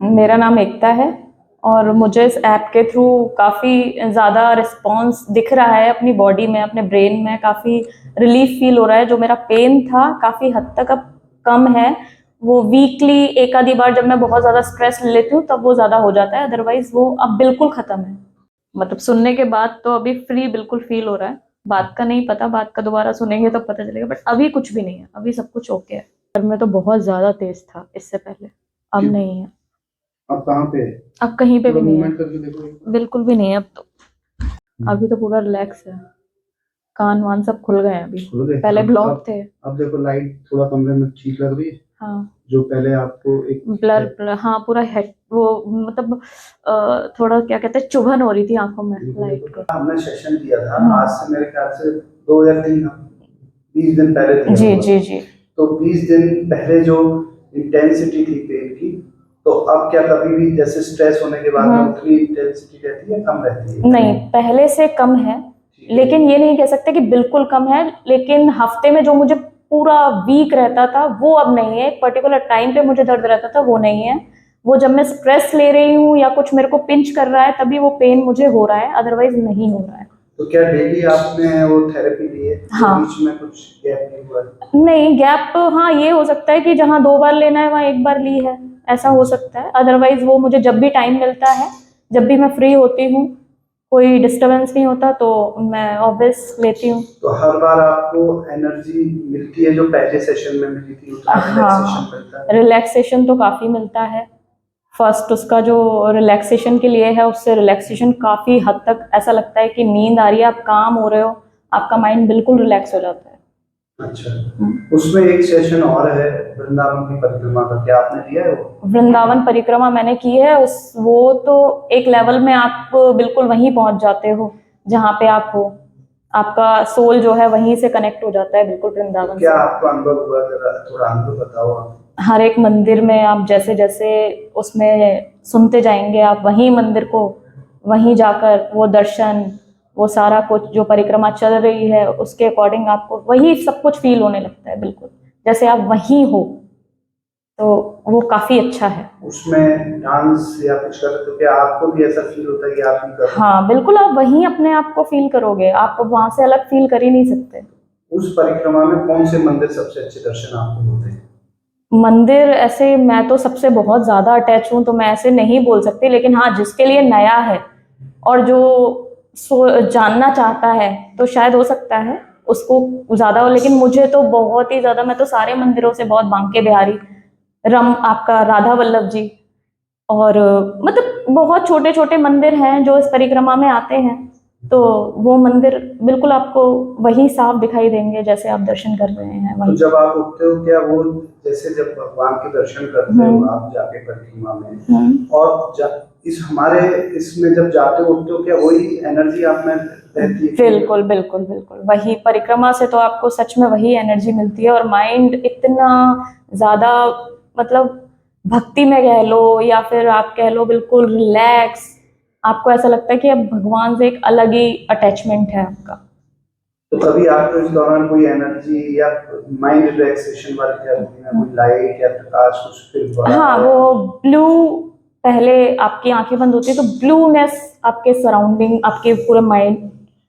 मेरा नाम एकता है और मुझे इस ऐप के थ्रू काफ़ी ज़्यादा रिस्पॉन्स दिख रहा है अपनी बॉडी में, अपने ब्रेन में काफ़ी रिलीफ फील हो रहा है। जो मेरा पेन था काफ़ी हद तक अब कम है। वो वीकली एक आधी बार जब मैं बहुत ज़्यादा स्ट्रेस ले लेती हूँ तब वो ज़्यादा हो जाता है, अदरवाइज वो अब बिल्कुल ख़त्म है। मतलब सुनने के बाद तो अभी फ्री बिल्कुल फील हो रहा है। बात का नहीं पता, बात का दोबारा सुनेंगे तो पता चलेगा, बट अभी कुछ भी नहीं है, अभी सब कुछ ओके है। सर में तो बहुत ज़्यादा तेज था इससे पहले, अब नहीं है। अब कहाँ पे है? अब कहीं पे भी नहीं है, मूवमेंट करके देखो एक बार। बिल्कुल भी नहीं है अब तो। अभी तो पूरा रिलैक्स है, कान वान सब खुल गए हैं अभी, खुल गए? पहले ब्लॉक अब थे। अब देखो लाइट थोड़ा कमरे में ठीक लग रही है। हाँ, जो पहले आपको एक ब्लर ब्लर, हाँ पूरा हेड वो, मतलब थोड़ा क्या कहते हैं, चुभन हो रही थी आंखों में लाइट को। हमने सेशन दिया था आज से मेरे ख्याल से 2 या 3 20 दिन पहले दिया जी होगा। जी जी। तो 20 दिन पहले जो इंटेंसिटी थी पेन की, तो अब क्या कभी भी जैसे स्ट्रेस होने के बाद में उतनी इंटेंसिटी रहती है, कम रहती है? नहीं, पहले से कम है, लेकिन ये नहीं कह सकते कि बिल्कुल कम है। लेकिन हफ्ते में जो मुझे पूरा वीक रहता था वो अब नहीं है, एक पर्टिकुलर टाइम पे मुझे दर्द रहता था वो नहीं है। वो जब मैं स्ट्रेस ले रही हूँ या कुछ मेरे को पिंच कर रहा है तभी वो पेन मुझे हो रहा है, अदरवाइज नहीं हो रहा है। तो क्या डेली आपने वो थेरेपी ली है? हाँ। बीच में कुछ गैप नहीं हुआ? नहीं गैप, हाँ ये हो सकता है कि जहाँ 2 बार लेना है वहाँ 1 बार ली है, ऐसा हो सकता है। अदरवाइज वो मुझे जब भी टाइम मिलता है, जब भी मैं फ्री होती हूँ, कोई डिस्टरबेंस नहीं होता तो मैं ऑब्वियस लेती हूँ। तो हर बार आपको एनर्जी मिलती है जो पहले सेशन में मिली थी, उतना रिलैक्सेशन हाँ, मिलता है? रिलैक्सेशन तो काफ़ी मिलता है। फर्स्ट उसका जो रिलैक्सेशन के लिए है, उससे रिलैक्सेशन काफ़ी हद तक ऐसा लगता है कि नींद आ रही है, आप काम हो रहे हो, आपका माइंड बिल्कुल रिलैक्स हो जाता है। अच्छा, उसमें एक सेशन और है वृंदावन की परिक्रमा का, क्या आपने दिया है वो? वृंदावन परिक्रमा मैंने की है। उस वो तो एक लेवल में आप बिल्कुल वहीं पहुंच जाते हो जहाँ पे आप हो, आपका सोल जो है वहीं से कनेक्ट हो जाता है बिल्कुल तो वृंदावन क्या से। आपको अनुभव हुआ, जरा थोड़ा अनुभव बताओ आप। हर एक मंदिर में आप जैसे जैसे उसमें सुनते जाएंगे, आप वहीं मंदिर को, वहीं जाकर वो दर्शन, वो सारा कुछ जो परिक्रमा चल रही है उसके अकॉर्डिंग आपको वही सब कुछ फील होने लगता है, बिल्कुल जैसे आप वहीं हो। तो वो काफी अच्छा है। उसमें डांस या कुछ कर, तो क्या आपको भी ऐसा फील होता है कि आप भी कर रहे हो? हाँ बिल्कुल, आप वहीं अपने आप को फील करोगे, आप वहां से अलग फील कर ही नहीं सकते। उस परिक्रमा में कौन से मंदिर सबसे अच्छे दर्शन आपको होते हैं? मंदिर ऐसे मैं तो सबसे बहुत ज्यादा अटैच हूँ तो मैं ऐसे नहीं बोल सकती, लेकिन हाँ जिसके लिए नया है और जो जानना चाहता है तो शायद हो सकता है उसको ज्यादा हो। लेकिन मुझे तो बहुत ही ज्यादा, मैं तो सारे मंदिरों से बहुत, बांके बिहारी, रम आपका राधा वल्लभ जी, और मतलब बहुत छोटे छोटे मंदिर हैं जो इस परिक्रमा में आते हैं, तो वो मंदिर बिल्कुल आपको वही साफ दिखाई देंगे जैसे आप दर्शन कर रहे हैं तो वहीं। जब आप उठते हो, क्या वो जैसे जब भगवान के दर्शन करते हो आप जाके परिक्रमा में, और इस हमारे इसमें जब जाते हो उठते हो, क्या वही एनर्जी आप में रहती है? बिल्कुल बिल्कुल बिल्कुल, वही परिक्रमा से तो आपको सच में वही एनर्जी मिलती है, और माइंड इतना ज्यादा, मतलब भक्ति में कह लो या फिर आप कह लो बिल्कुल रिलैक्स, आपको ऐसा लगता है कि अब भगवान से एक अलग ही अटैचमेंट है आपका। तो कभी आपको इस दौरान कोई एनर्जी या माइंड रिलैक्सेशन वाली थेरेपी में कोई लाइट या प्रकाश कुछ फील हुआ? हाँ, वो ब्लू, पहले आपकी आंखें बंद होती है तो ब्लूनेस आपके सराउंडिंग, आपके पूरे माइंड,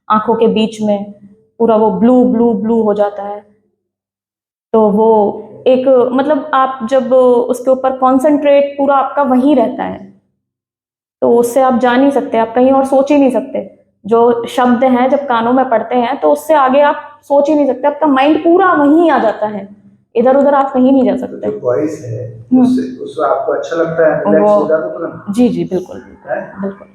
आंखों के बीच में पूरा वो ब्लू ब्लू ब्लू हो जाता है। तो वो एक, मतलब आप जब उसके ऊपर कॉन्सेंट्रेट पूरा आपका वहीं रहता है, तो उससे आप जा नहीं सकते, आप कहीं और सोच ही नहीं सकते। जो शब्द हैं जब कानों में पड़ते हैं तो उससे आगे आप सोच ही नहीं सकते, आपका माइंड पूरा वहीं आ जाता है, इधर उधर आप कहीं नहीं जा सकते। जो वॉइस है उससे आपको अच्छा लगता है, रिलैक्स हो जाता है तुरंत? जी जी बिल्कुल बिल्कुल है? बिल्कुल।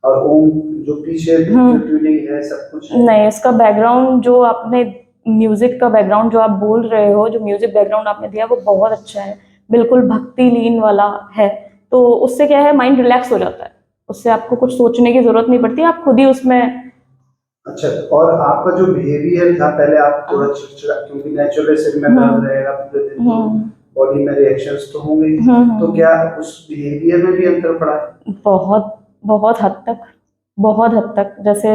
और ओम जो पीछे जो ट्यूनिंग है सब कुछ है? नहीं, इसका बैकग्राउंड जो आपने, म्यूजिक का बैकग्राउंड जो आप बोल रहे हो, जो म्यूजिक बैकग्राउंड आपने दिया वो बहुत अच्छा है, बिल्कुल भक्ति लीन वाला है। तो उससे क्या है, माइंड रिलैक्स हो जाता है, उससे आपको कुछ सोचने की जरूरत नहीं पड़ती, आप खुद ही उसमें। अच्छा, और आपका जो बिहेवियर था पहले, आप थोड़ा चिड़चिड़ा, क्योंकि नेचुरली सिर में दर्द रहेगा पूरे दिन, तो बॉडी में रिएक्शंस तो होंगे ही, तो क्या उस बिहेवियर में भी अंतर पड़ा? बहुत बहुत हद तक, बहुत हद तक। जैसे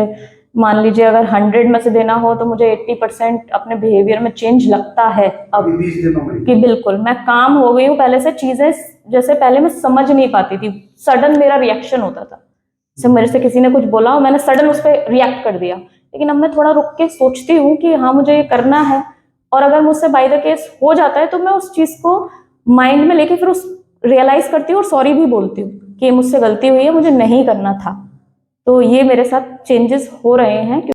मान लीजिए अगर 100 में से देना हो तो मुझे 80% अपने बिहेवियर में चेंज लगता है अब, 20 दिनों में कि बिल्कुल मैं काम हो गई हूँ। पहले से चीजें जैसे पहले मैं समझ नहीं पाती थी, सडन मेरा रिएक्शन होता था, जैसे मेरे से किसी ने कुछ बोला और मैंने सडन उस पर रिएक्ट कर दिया। लेकिन अब मैं थोड़ा रुक के सोचती हूँ कि हाँ मुझे ये करना है, और अगर मुझसे बाय द केस हो जाता है तो मैं उस चीज को माइंड में लेके फिर उस रियलाइज करती हूँ और सॉरी भी बोलती हूँ कि मुझसे गलती हुई है, मुझे नहीं करना था। तो ये मेरे साथ चेंजेस हो रहे हैं।